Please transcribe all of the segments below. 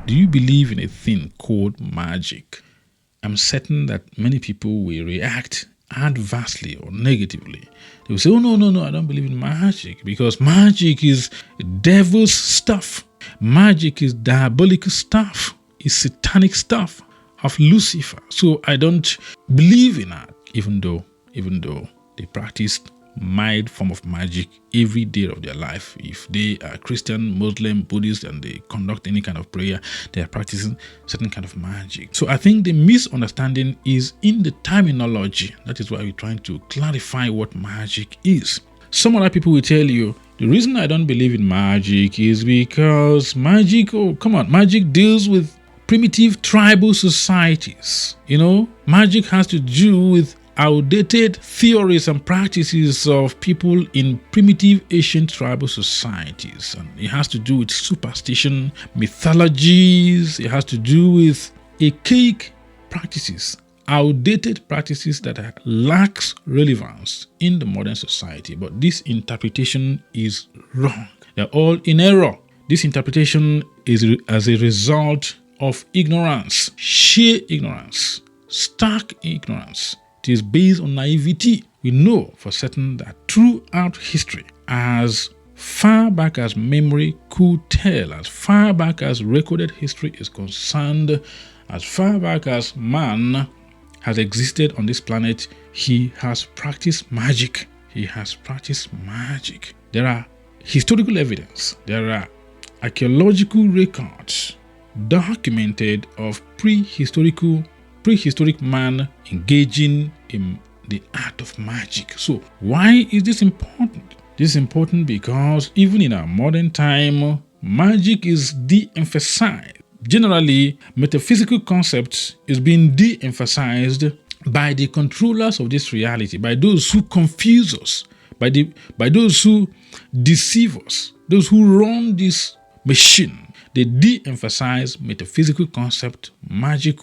Do you believe in a thing called magic? I'm certain that many people will react adversely or negatively. They will say, oh, no, I don't believe in magic because magic is devil's stuff. Magic is diabolical stuff. It's satanic stuff of Lucifer. So I don't believe in that, even though they practice mild form of magic every day of their life. If they are Christian, Muslim, Buddhist, and they conduct any kind of prayer, they are practicing certain kind of magic. So I think the misunderstanding is in the terminology. That is why we're trying to clarify what magic is. Some other people will tell you, the reason I don't believe in magic is because magic deals with primitive tribal societies. Magic has to do with outdated theories and practices of people in primitive ancient tribal societies. And it has to do with superstition, mythologies, it has to do with archaic practices, outdated practices that lacks relevance in the modern society. But this interpretation is wrong. They're all in error. This interpretation is as a result of ignorance, sheer ignorance, stark ignorance. It is based on naivety. We know for certain that throughout history, as far back as memory could tell, as far back as recorded history is concerned, as far back as man has existed on this planet, he has practiced magic. He has practiced magic. There are historical evidence. There are archaeological records documented of prehistoric man engaging in the art of magic. So why is this important? This is important because even in our modern time, magic is de-emphasized. Generally, metaphysical concepts is being de-emphasized by the controllers of this reality, by those who confuse us, by those who deceive us, those who run this machine. They de-emphasize metaphysical concept, magic.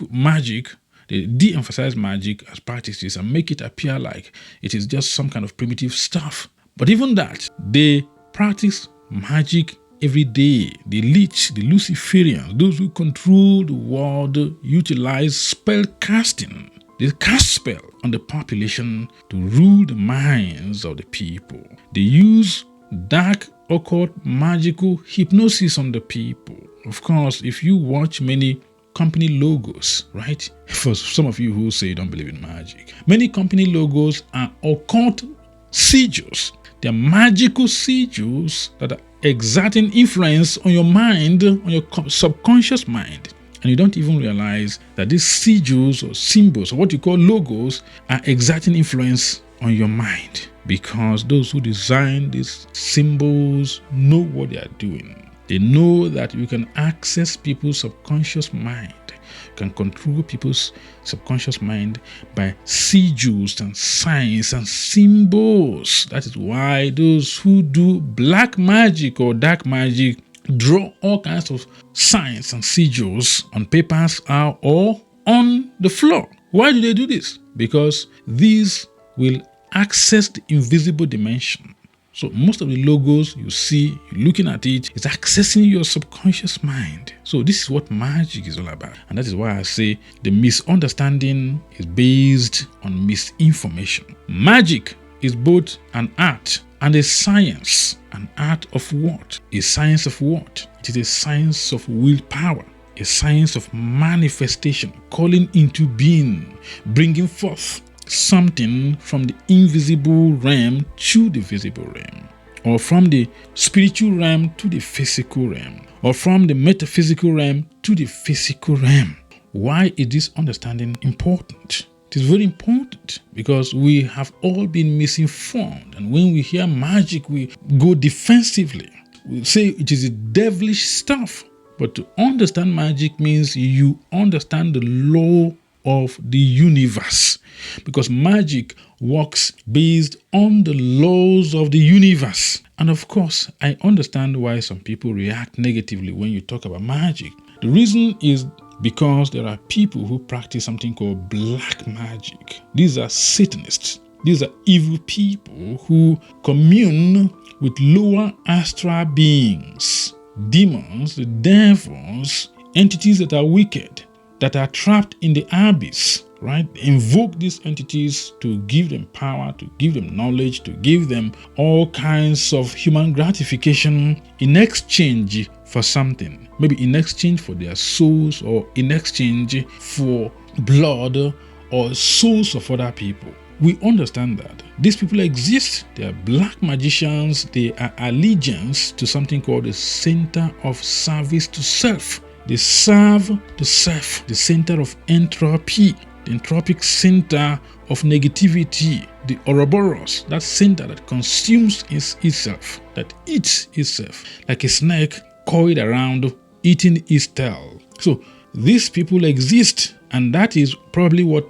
They de-emphasize magic as practices and make it appear like it is just some kind of primitive stuff. But even that, they practice magic every day. The elite, the Luciferians, those who control the world, utilize spell casting. They cast spell on the population to rule the minds of the people. They use dark, occult, magical hypnosis on the people. Of course, if you watch many company logos, right? For some of you who say you don't believe in magic, many company logos are occult sigils. They're magical sigils that are exerting influence on your mind, on your subconscious mind. And you don't even realize that these sigils or symbols, or what you call logos, are exerting influence on your mind, because those who design these symbols know what they are doing. They know that you can access people's subconscious mind, you can control people's subconscious mind by sigils and signs and symbols. That is why those who do black magic or dark magic draw all kinds of signs and sigils on papers or on the floor. Why do they do this? Because these will access the invisible dimension. So most of the logos you see, you're looking at it, is accessing your subconscious mind. So this is what magic is all about. And that is why I say the misunderstanding is based on misinformation. Magic is both an art and a science. An art of what? A science of what? It is a science of willpower, a science of manifestation, calling into being, bringing forth something from the invisible realm to the visible realm, or from the spiritual realm to the physical realm, or from the metaphysical realm to the physical realm. Why is this understanding important? It is very important because we have all been misinformed, and when we hear magic, we go defensively. We say it is a devilish stuff. But to understand magic means you understand the law of the universe, because magic works based on the laws of the universe. And of course, I understand why some people react negatively when you talk about magic. The reason is because there are people who practice something called black magic. These are Satanists. These are evil people who commune with lower astral beings, demons, the devils, entities that are wicked, that are trapped in the abyss, right? Invoke these entities to give them power, to give them knowledge, to give them all kinds of human gratification in exchange for something. Maybe in exchange for their souls, or in exchange for blood or souls of other people. We understand that these people exist. They are black magicians. They are allegiance to something called the center of service to self. They serve the self, the center of entropy, the entropic center of negativity, the Ouroboros, that center that consumes itself, that eats itself, like a snake coiled around eating its tail. So these people exist, and that is probably what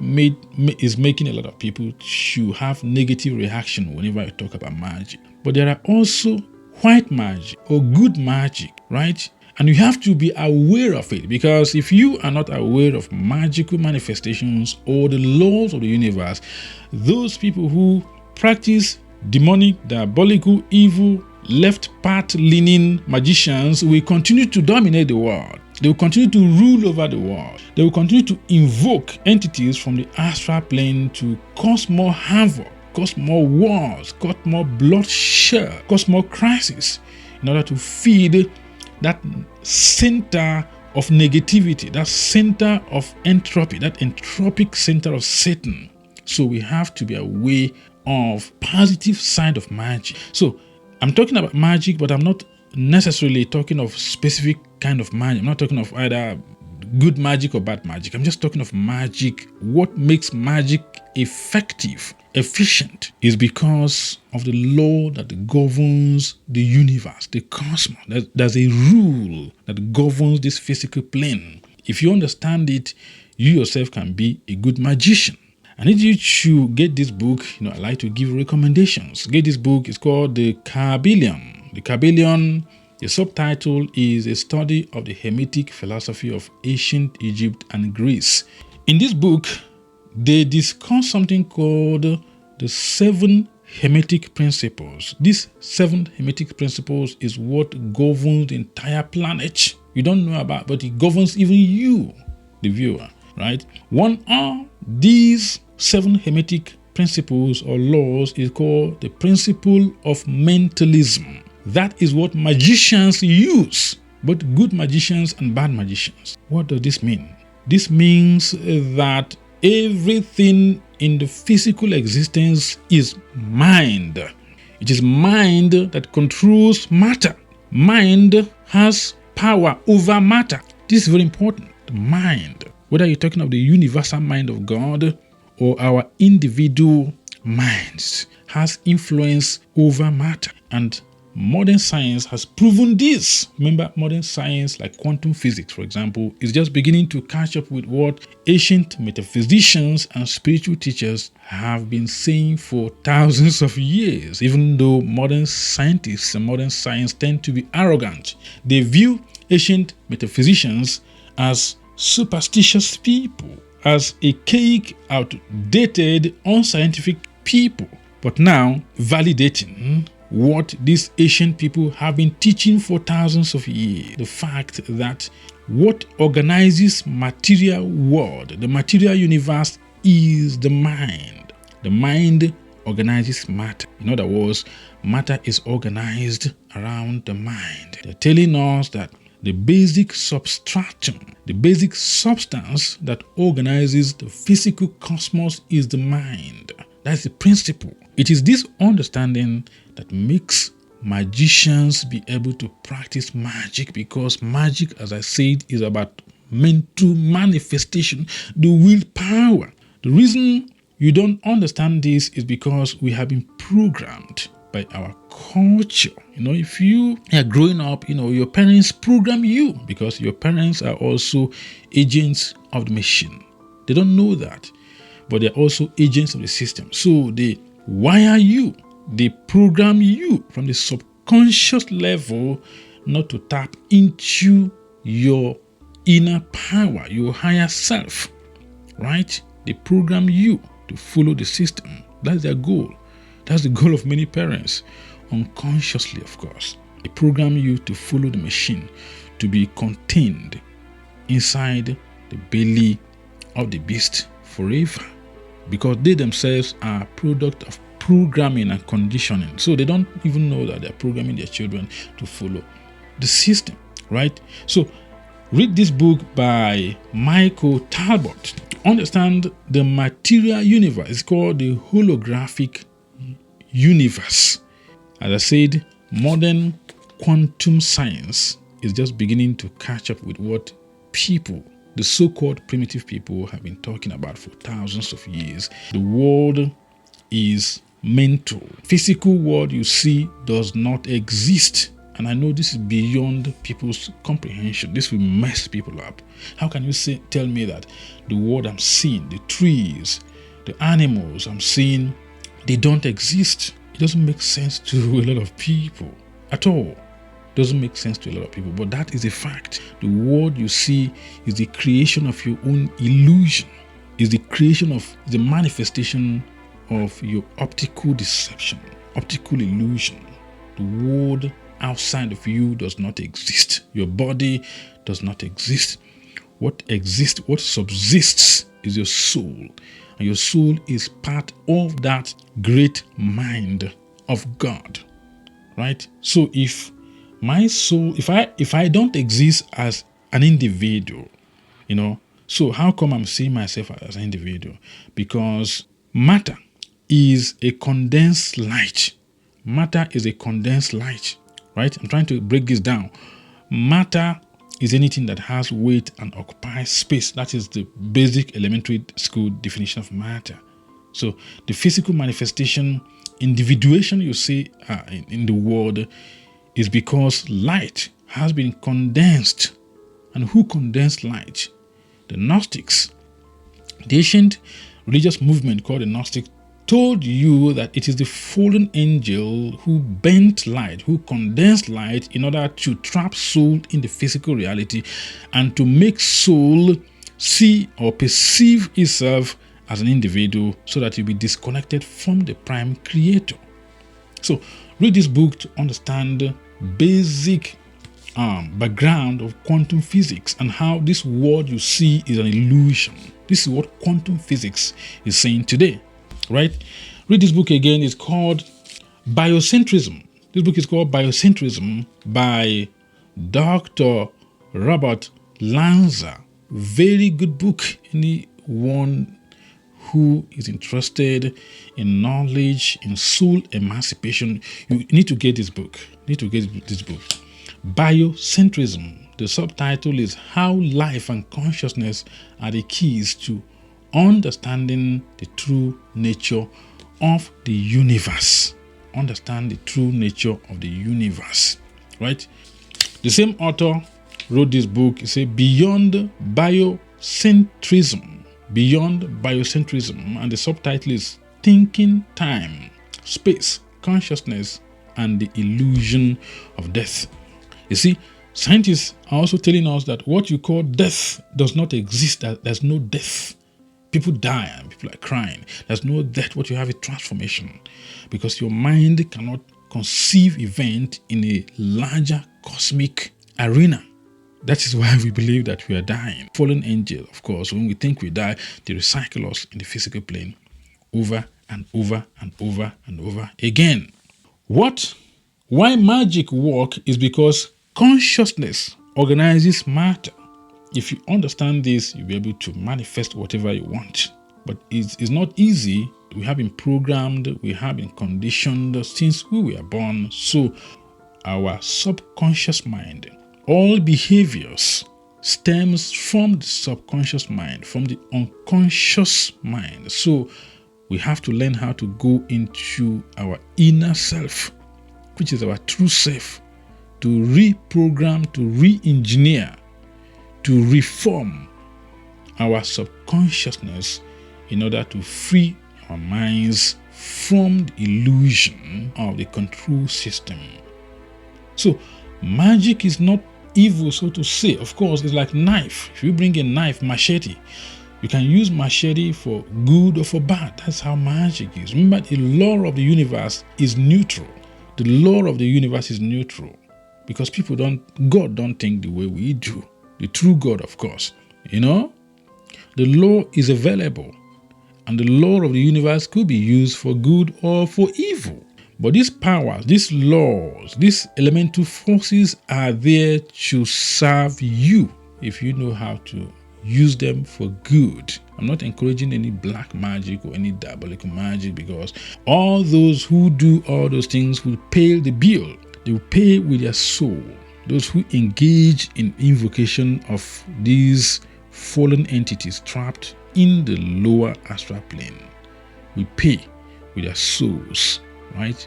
is making a lot of people to have negative reaction whenever I talk about magic. But there are also white magic or good magic, right? And you have to be aware of it, because if you are not aware of magical manifestations or the laws of the universe, those people who practice demonic, diabolical, evil, left path leaning magicians will continue to dominate the world. They will continue to rule over the world. They will continue to invoke entities from the astral plane to cause more havoc, cause more wars, cause more bloodshed, cause more crisis, in order to feed that center of negativity, that center of entropy, that entropic center of Satan. So we have to be aware of positive side of magic. So I'm talking about magic, but I'm not necessarily talking of specific kind of magic. I'm not talking of either good magic or bad magic. I'm just talking of magic. What makes magic effective, efficient, is because of the law that governs the universe, the cosmos. There's a rule that governs this physical plane. If you understand it, you yourself can be a good magician. I need you to get this book. I like to give recommendations. Get this book. It's called The Kabbalion. The Kabbalion, the subtitle is A Study of the Hemetic Philosophy of Ancient Egypt and Greece. In this book, they discuss something called the 7 Hemetic principles. These 7 Hemetic principles is what governs the entire planet. You don't know about, but it governs even you, the viewer, right? One of these 7 Hemetic principles or laws is called the principle of mentalism. That is what magicians use, both good magicians and bad magicians. What does this mean? This means that everything in the physical existence is mind. It is mind that controls matter. Mind has power over matter. This is very important. The mind, whether you're talking of the universal mind of God or our individual minds, has influence over matter. And modern science has proven this. Remember, modern science like quantum physics, for example, is just beginning to catch up with what ancient metaphysicians and spiritual teachers have been saying for thousands of years. Even though modern scientists and modern science tend to be arrogant, they view ancient metaphysicians as superstitious people, as archaic, outdated, unscientific people. But now, validating what these ancient people have been teaching for thousands of years. The fact that what organizes material world, the material universe, is the mind. The mind organizes matter. In other words, matter is organized around the mind. They're telling us that the basic substratum, the basic substance that organizes the physical cosmos is the mind. That's the principle. It is this understanding that makes magicians be able to practice magic, because magic, as I said, is about mental manifestation, the willpower. The reason you don't understand this is because we have been programmed by our culture. If you are growing up, your parents program you, because your parents are also agents of the machine. They don't know that, but they're also agents of the system. So they wire you. They program you from the subconscious level not to tap into your inner power, your higher self, right? They program you to follow the system. That's their goal. That's the goal of many parents, unconsciously, of course. They program you to follow the machine, to be contained inside the belly of the beast forever, because they themselves are a product of programming and conditioning. So they don't even know that they're programming their children to follow the system, right? So read this book by Michael Talbot. Understand the material universe. It's called the Holographic Universe. As I said, modern quantum science is just beginning to catch up with what people, the so-called primitive people, have been talking about for thousands of years. The world is mental. Physical world you see does not exist. And I know this is beyond people's comprehension. This will mess people up. How can you tell me that the world I'm seeing, the trees, the animals I'm seeing, they don't exist? It doesn't make sense to a lot of people at all. It doesn't make sense to a lot of people, but that is a fact. The world you see is the creation of your own illusion, is the creation of the manifestation of your optical deception, optical illusion. The world outside of you does not exist. Your body does not exist. What exists, what subsists, is your soul. And your soul is part of that great mind of God. Right? So if my soul, if I don't exist as an individual, so how come I'm seeing myself as an individual? Because matter is a condensed light. Matter is a condensed light. Right? I'm trying to break this down. Matter is anything that has weight and occupies space. That is the basic elementary school definition of matter. So the physical manifestation, individuation you see in the world is because light has been condensed. And who condensed light? The Gnostics. The ancient religious movement called the Gnostics told you that it is the fallen angel who bent light, who condensed light in order to trap soul in the physical reality and to make soul see or perceive itself as an individual so that it will be disconnected from the prime creator. So read this book to understand the basic background of quantum physics and how this world you see is an illusion. This is what quantum physics is saying today. Right? Read this book again. It's called Biocentrism. This book is called Biocentrism by Dr. Robert Lanza. Very good book. Anyone who is interested in knowledge, in soul emancipation, you need to get this book. Biocentrism. The subtitle is How Life and Consciousness Are the Keys to Understanding the True Nature of the Universe. Understand the true nature of the universe. Right? The same author wrote this book. He said, Beyond Biocentrism. Beyond Biocentrism. And the subtitle is Thinking Time, Space, Consciousness, and the Illusion of Death. You see, scientists are also telling us that what you call death does not exist. There's no death. People die and people are crying. There's no death. What you have is transformation, because your mind cannot conceive event in a larger cosmic arena. That is why we believe that we are dying. Fallen angel, of course, when we think we die, they recycle us in the physical plane over and over and over and over again. Why magic work is because consciousness organizes matter. If you understand this, you'll be able to manifest whatever you want. But it's not easy. We have been programmed, we have been conditioned since we were born. So our subconscious mind, all behaviors stems from the subconscious mind, from the unconscious mind. So we have to learn how to go into our inner self, which is our true self, to reprogram, to re-engineer, to reform our subconsciousness in order to free our minds from the illusion of the control system. So magic is not evil, so to say. Of course, it's like knife. If you bring a knife, machete, you can use machete for good or for bad. That's how magic is. Remember, the law of the universe is neutral. The law of the universe is neutral because God don't think the way we do. the true God, of course. You know, the law is available, and the law of the universe could be used for good or for evil. But these powers, these laws, these elemental forces are there to serve you if you know how to use them for good. I'm not encouraging any black magic or any diabolical magic, because all those who do all those things will pay the bill. They will pay with their soul. Those who engage in invocation of these fallen entities trapped in the lower astral plane will pay with their souls, right?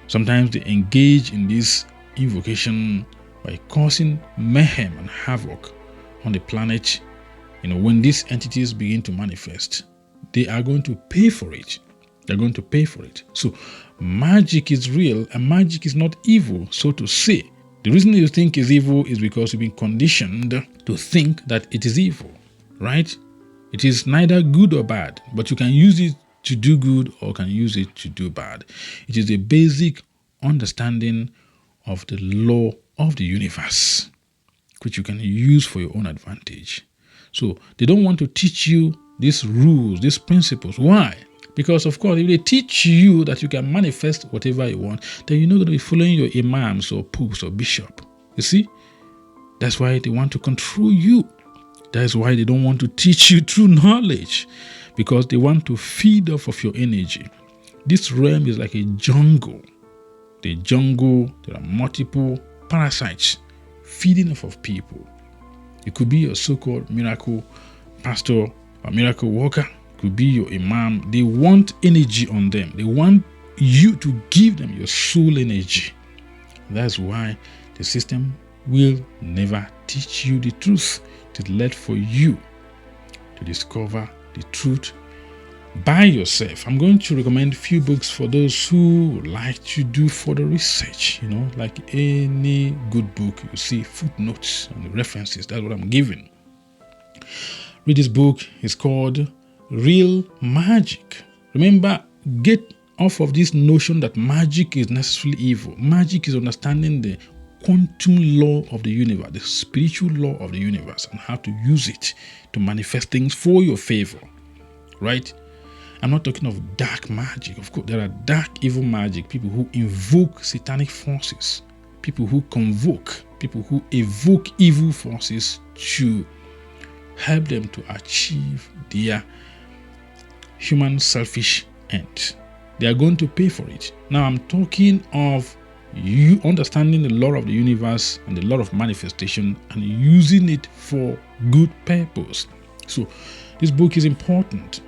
Sometimes they engage in this invocation by causing mayhem and havoc on the planet. When these entities begin to manifest, they are going to pay for it. They're going to pay for it. So magic is real, and magic is not evil, so to say. The reason you think is evil is because you've been conditioned to think that it is evil, right? It is neither good or bad, but you can use it to do good or can use it to do bad. It is a basic understanding of the law of the universe, which you can use for your own advantage. So they don't want to teach you these rules, these principles. Why? Because, of course, if they teach you that you can manifest whatever you want, then you're not going to be following your imams or popes or bishop. You see? That's why they want to control you. That's why they don't want to teach you true knowledge, because they want to feed off of your energy. This realm is like a jungle. The jungle, there are multiple parasites feeding off of people. It could be your so-called miracle pastor or miracle worker. It could be your imam. They want energy on them. They want you to give them your soul energy. That's why the system will never teach you the truth. It is left for you to discover the truth by yourself. I'm going to recommend a few books for those who like to do further research. Like any good book, you see footnotes and the references. That's what I'm giving. Read this book. It's called Real Magic. Remember, get off of this notion that magic is necessarily evil. Magic is understanding the quantum law of the universe, the spiritual law of the universe, and how to use it to manifest things for your favor, right? I'm not talking of dark magic. Of course, there are dark, evil magic, people who invoke satanic forces, people who convoke, people who evoke evil forces to help them to achieve their human selfish end. They are going to pay for it. Now, I'm talking of you understanding the law of the universe and the law of manifestation and using it for good purpose. So, this book is important.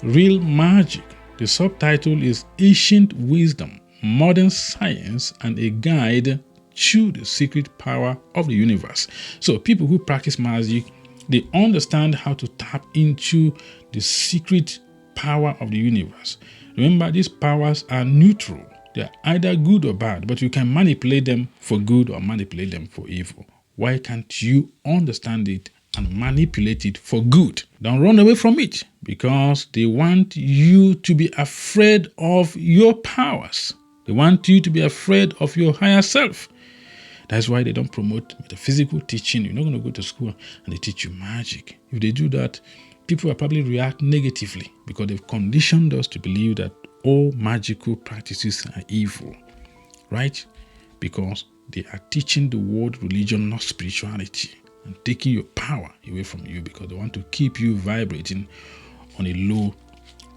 Real Magic. The subtitle is Ancient Wisdom, Modern Science, and a Guide to the Secret Power of the Universe. So people who practice magic, they understand how to tap into the secret power of the universe. Remember, these powers are neutral. They are either good or bad, but you can manipulate them for good or manipulate them for evil. Why can't you understand it and manipulate it for good? Don't run away from it, because they want you to be afraid of your powers. They want you to be afraid of your higher self. That's why they don't promote metaphysical teaching. You're not going to go to school and they teach you magic. If they do that, people will probably react negatively, because they've conditioned us to believe that all magical practices are evil, right? Because they are teaching the world religion, not spirituality, and taking your power away from you, because they want to keep you vibrating on a low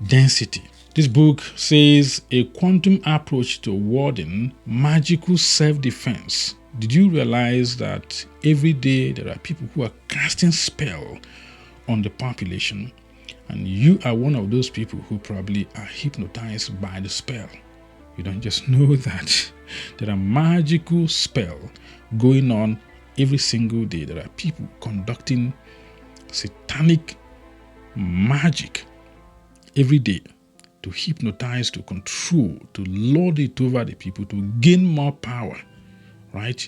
density. This book says a quantum approach to warding magical self-defense. Did you realize that every day there are people who are casting spell on the population, and you are one of those people who probably are hypnotized by the spell? You don't just know that. There are magical spell going on every single day. There are people conducting satanic magic every day to hypnotize, to control, to lord it over the people, to gain more power, right?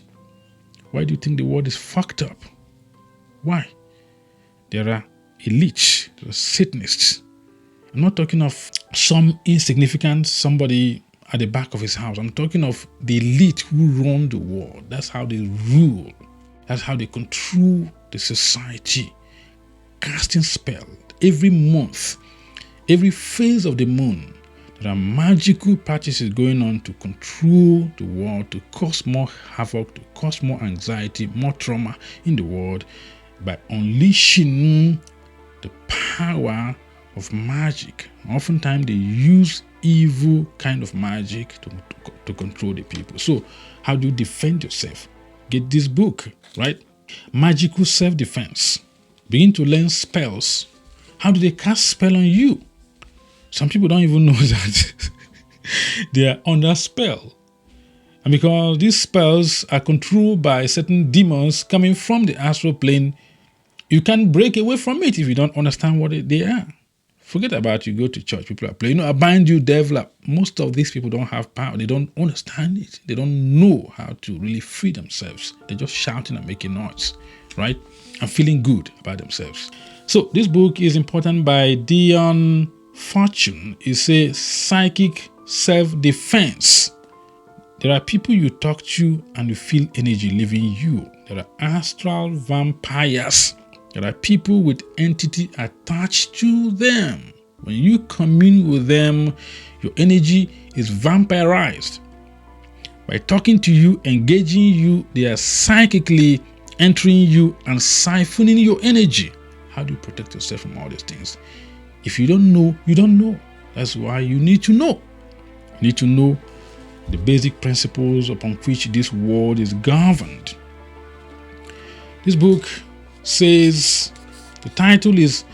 Why do you think the world is fucked up? Why? There are elites, there are Satanists. I'm not talking of some insignificant somebody at the back of his house. I'm talking of the elite who run the world. That's how they rule. That's how they control the society, casting spell every month, every phase of the moon. There are magical practices going on to control the world, to cause more havoc, to cause more anxiety, more trauma in the world by unleashing the power of magic. Oftentimes they use evil kind of magic to control the people. So how do you defend yourself? Get this book, right? Magical self-defense. Begin to learn spells. How do they cast spell on you? Some people don't even know that they are under spell. And because these spells are controlled by certain demons coming from the astral plane, you can't break away from it if you don't understand what they are. Forget about you go to church, people are playing, I bind you, devil. Most of these people don't have power. They don't understand it. They don't know how to really free themselves. They're just shouting and making noise, right? And feeling good about themselves. So this book is important by Dion Fortune. It's a psychic self-defense. There are people you talk to and you feel energy leaving you. There are astral vampires. There are people with entity attached to them. When you commune with them, your energy is vampirized. By talking to you, engaging you, they are psychically entering you and siphoning your energy. How do you protect yourself from all these things? If you don't know, you don't know. That's why you need to know. You need to know the basic principles upon which this world is governed. This book says, the title is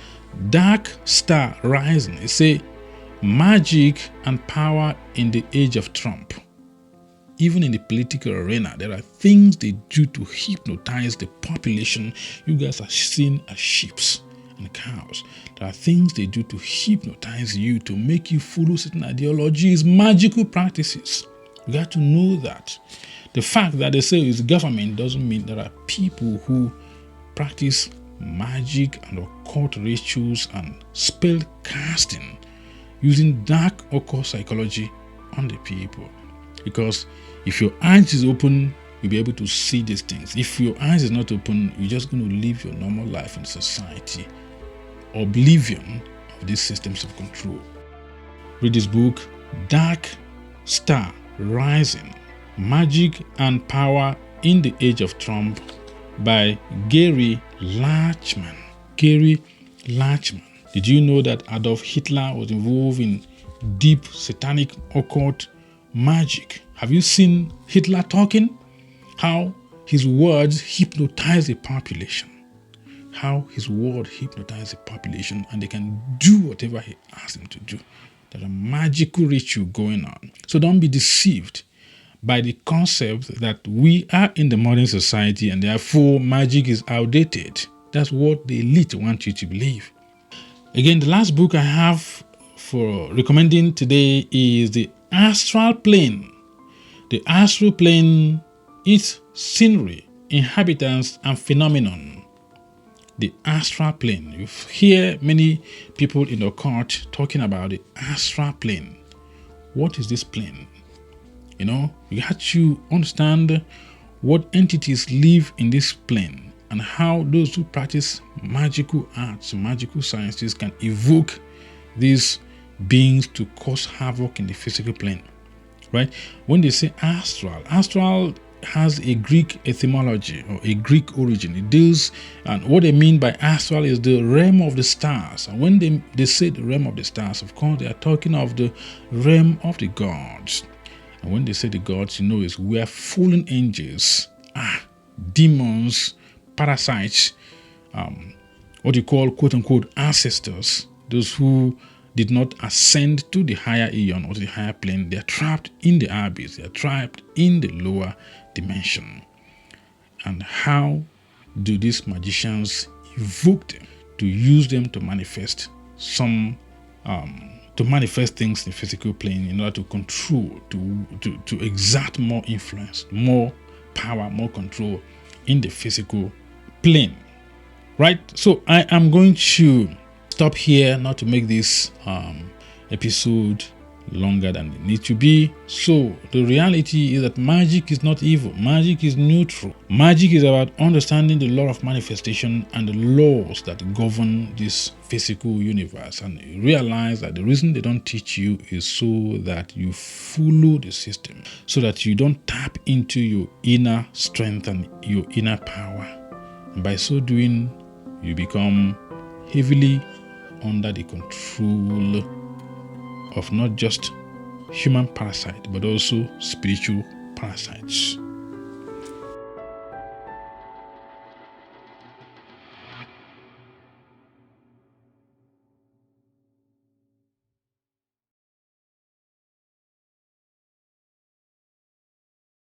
Dark Star Rising. It says magic and power in the age of Trump. Even in the political arena, there are things they do to hypnotize the population. You guys are seen as sheep and cows. There are things they do to hypnotize you, to make you follow certain ideologies, magical practices. You got to know that. The fact that they say it's government doesn't mean there are people who practice magic and occult rituals and spell casting using dark occult psychology on the people. Because if your eyes is open, you'll be able to see these things. If your eyes is not open, you're just going to live your normal life in society, oblivion of these systems of control. Read this book, Dark Star Rising, Magic and Power in the Age of Trump by Gary Lachman. Gary Lachman. Did you know that Adolf Hitler was involved in deep satanic occult magic? Have you seen Hitler talking? How his words hypnotize the population. How his word hypnotize the population and they can do whatever he asks them to do. There are magical rituals going on. So don't be deceived by the concept that we are in the modern society and therefore magic is outdated. That's what the elite want you to believe. Again, the last book I have for recommending today is The Astral Plane. The Astral Plane is scenery, inhabitants, and phenomenon. The Astral Plane. You hear many people in the occult talking about the Astral Plane. What is this plane? You have to understand what entities live in this plane and how those who practice magical arts, magical sciences can evoke these beings to cause havoc in the physical plane, right? When they say astral has a Greek etymology or a Greek origin. It deals, and what they mean by astral is the realm of the stars. And when they say the realm of the stars, of course, they are talking of the realm of the gods. And when they say the gods, is where fallen angels, demons, parasites, what you call quote unquote ancestors, those who did not ascend to the higher eon or to the higher plane. They are trapped in the abyss. They are trapped in the lower dimension. And how do these magicians evoke them to use them to manifest to manifest things in the physical plane in order to control, to exert more influence, more power, more control in the physical plane, right? So I am going to stop here, not to make this episode longer than it needs to be. So the reality is that magic is not evil. Magic is neutral. Magic is about understanding the law of manifestation and the laws that govern this physical universe, and you realize that the reason they don't teach you is so that you follow the system, so that you don't tap into your inner strength and your inner power. And by so doing, you become heavily under the control of not just human parasite but also spiritual parasites.